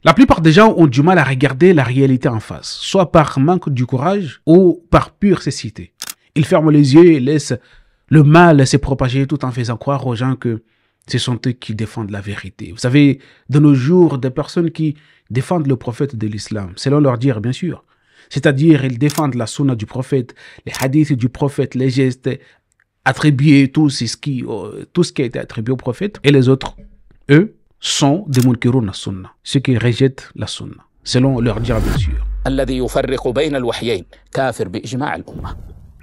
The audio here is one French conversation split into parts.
La plupart des gens ont du mal à regarder la réalité en face, soit par manque du courage ou par pure cécité. Ils ferment les yeux et laissent le mal se propager tout en faisant croire aux gens que ce sont eux qui défendent la vérité. Vous savez, de nos jours, des personnes qui défendent le prophète de l'islam, selon leur dire, bien sûr. C'est-à-dire, ils défendent la sunna du prophète, les hadiths du prophète, les gestes attribués, tout ce qui a été attribué au prophète. Et les autres, eux, sont des munkirun la sunna, ceux qui rejettent la sunna, selon leur dire, bien sûr.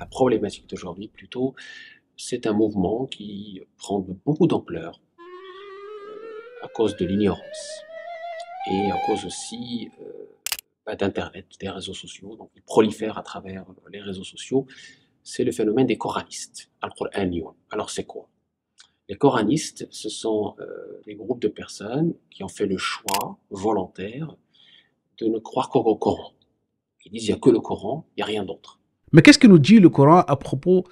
La problématique d'aujourd'hui, plutôt, c'est un mouvement qui prend beaucoup d'ampleur à cause de l'ignorance et à cause aussi d'Internet, des réseaux sociaux. Donc, ils prolifèrent à travers les réseaux sociaux. C'est le phénomène des coranistes, al-Qur'aniyun. Alors, c'est quoi? Les coranistes, ce sont des groupes de personnes qui ont fait le choix volontaire de ne croire qu'au Coran. Ils disent il n'y a que le Coran, il n'y a rien d'autre. Mais qu'est-ce que nous dit le Coran à propos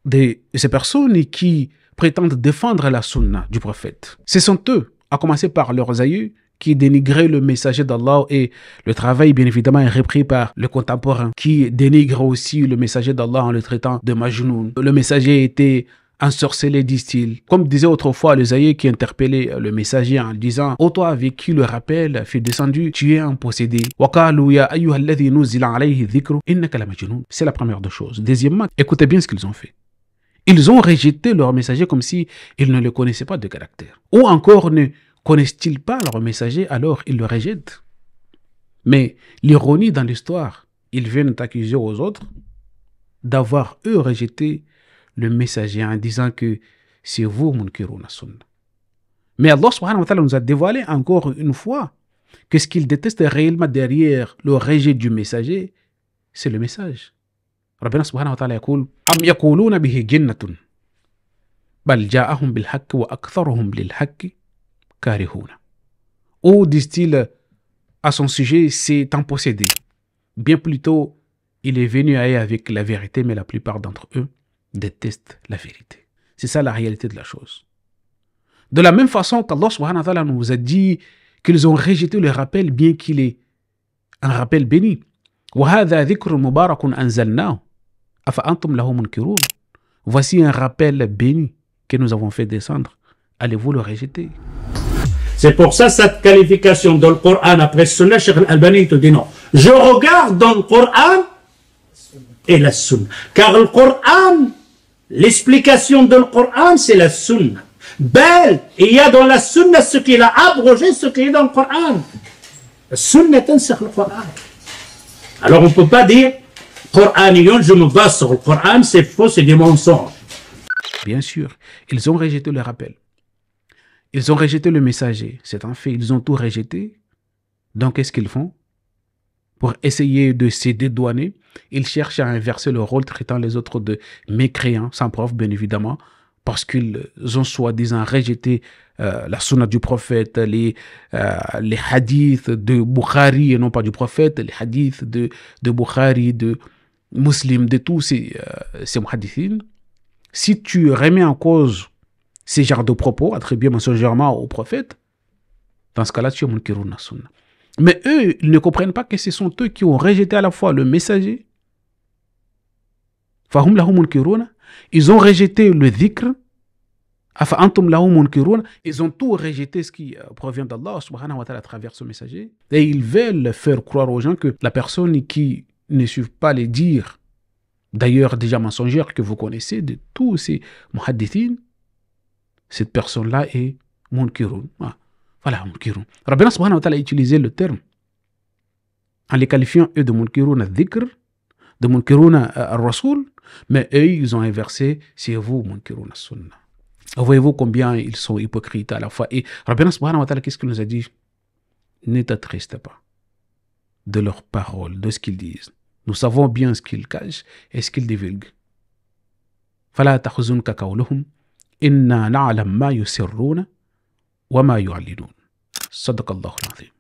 de ces personnes qui prétendent défendre la sunna du prophète? Ce sont eux, à commencer par leurs aïeux, qui dénigraient le messager d'Allah, et le travail, bien évidemment, est repris par le contemporain, qui dénigre aussi le messager d'Allah en le traitant de Majnoun. Le messager était ensorcelé, disent-ils. Comme disait autrefois les aïeux qui interpellaient le messager en disant « Ô toi avec qui le rappel fut descendu, tu es un possédé. » C'est la première des choses. Deuxièmement, écoutez bien ce qu'ils ont fait. Ils ont rejeté leur messager comme si ils ne le connaissaient pas de caractère. Ou encore ne connaissent-ils pas leur messager, alors ils le rejettent. Mais l'ironie dans l'histoire, ils viennent accuser aux autres d'avoir eux rejeté le messager en disant que c'est vous munkirun la sunna. Mais Allah subhanahu wa ta'ala nous a dévoilé encore une fois que ce qu'il déteste réellement derrière le rejet du messager, c'est le message. ربنا سبحانه وتعالى يقول أم يقولون به جنة بل جاءهم بالحق وأكثرهم للحق كارهون. Ou disent-ils à son sujet, c'est un possédé. Bien plutôt, il est venu avec la vérité, mais la plupart d'entre eux détestent la vérité. C'est ça la réalité de la chose. De la même façon qu'Allah subhanahu wa ta'ala nous a dit qu'ils ont rejeté le rappel, bien qu'il est un rappel béni. وَهَذَا ذِكْرٌ مُبَارَكٌ أَنزَلْنَاهُ أَفَأَنْتُمْ لَهُ مُنْكِرُونَ. Voici un rappel béni que nous avons fait descendre. Allez-vous le rejeter? C'est pour ça cette qualification dans le Coran après Sunna, Cheikh Al-Albani te dit non. Je regarde dans le Coran et la Sunna. Car le Coran, l'explication de le Coran, c'est la Sunna. Belle, il y a dans la Sunna ce qu'il a abrogé, ce qui est dans le Coran. La Sunna est un le Coran. Alors on ne peut pas dire Coranion, je me base sur le Coran, c'est faux, c'est des mensonges. Bien sûr, ils ont rejeté le rappel. Ils ont rejeté le messager, c'est un fait, ils ont tout rejeté. Donc qu'est-ce qu'ils font? Pour essayer de se dédouaner, ils cherchent à inverser le rôle, traitant les autres de mécréants, sans preuve bien évidemment, parce qu'ils ont soi-disant rejeté la sunna du prophète, les hadiths de Bukhari et non pas du prophète, les hadiths de Bukhari, de Muslim, de tous ces muhaddithines. Si tu remets en cause ces genres de propos attribués mensongèrement au prophète, dans ce cas-là, tu es munkirun la sunna. Mais eux, ils ne comprennent pas que ce sont eux qui ont rejeté à la fois le messager, fahum lahu munkirun, ils ont rejeté le dhikr, afa antum lahu munkirun, ils ont tout rejeté ce qui provient d'Allah subhanahu wa ta'ala à travers ce messager, et ils veulent faire croire aux gens que la personne qui ne suit pas les dires, d'ailleurs déjà mensongères que vous connaissez, de tous ces muhaddithines, cette personne-là est munkirun. Voilà, munkirun. Rabbina subhanahu wa ta'ala a utilisé le terme en les qualifiant eux de munkirun al-dhikr, de munkirun al-rasoul, mais eux, ils ont inversé, c'est vous, munkirun al-sunna. Voyez-vous combien ils sont hypocrites à la fois. Et Rabbina subhanahu wa ta'ala, qu'est-ce qu'il nous a dit? Ne t'attriste pas de leurs paroles, de ce qu'ils disent. Nous savons bien ce qu'ils cachent et ce qu'ils divulguent. فَلَا تَخْزُنْكَ قَوْلُهُمْ إِنَّا نَعْلَمْ مَا يُسِرُّونَ وَمَا يُعْلِنُونَ. صدق الله العظيم.